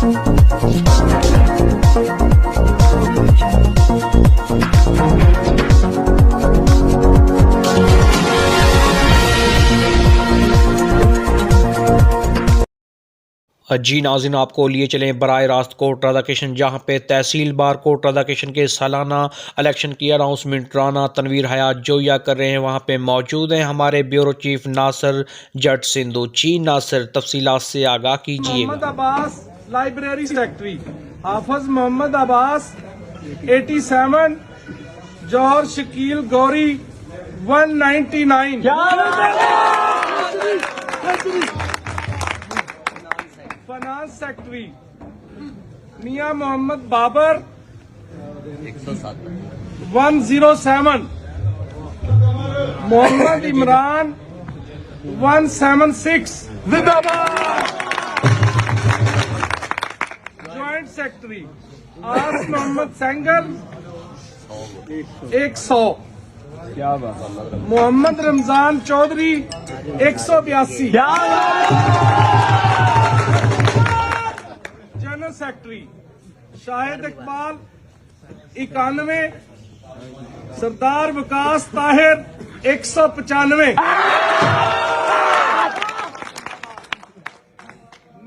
जी नाज़रीन, आपको लिए चलें बराह रास्त कोर्ट रज़ाकेशन, जहाँ पे तहसील बार कोर्ट रज़ाकेशन के सालाना इलेक्शन की अनाउंसमेंट राना तनवीर हयात जोया कर रहे हैं। वहाँ पे मौजूद हैं हमारे ब्यूरो चीफ नासिर जट सिंधु। जी नासिर, तफसीलात से आगाह कीजिए। मोहम्मद अब्बास लाइब्रेरी सेक्रेटरी, हाफिज मोहम्मद अब्बास 87, जौहर शकील गौरी 199, फाइनेंस सेक्रेटरी मियां मोहम्मद बाबर 107, मोहम्मद इमरान 176, ज्वाइंट सेक्रेटरी आस मोहम्मद सेंगर 100, मोहम्मद रमजान चौधरी 182, जनरल सेक्रेटरी शाहिद इकबाल 91, सरदार विकास ताहिर 195,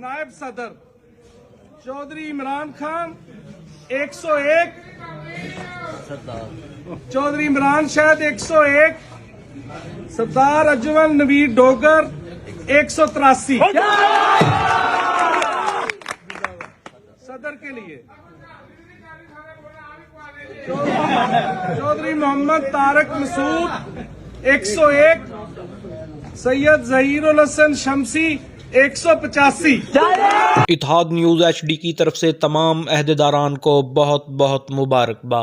नायब सदर चौधरी इमरान खान 101, चौधरी इमरान शायद 101, सरदार अजमल नवीर डोगर 183। सदर के लिए चौधरी मोहम्मद तारक मसूद 101, सैयद जहीरुल हसन शमसी 185। इत्तेहाद न्यूज़ HD की तरफ से तमाम अहदेदारान को बहुत बहुत मुबारकबाद।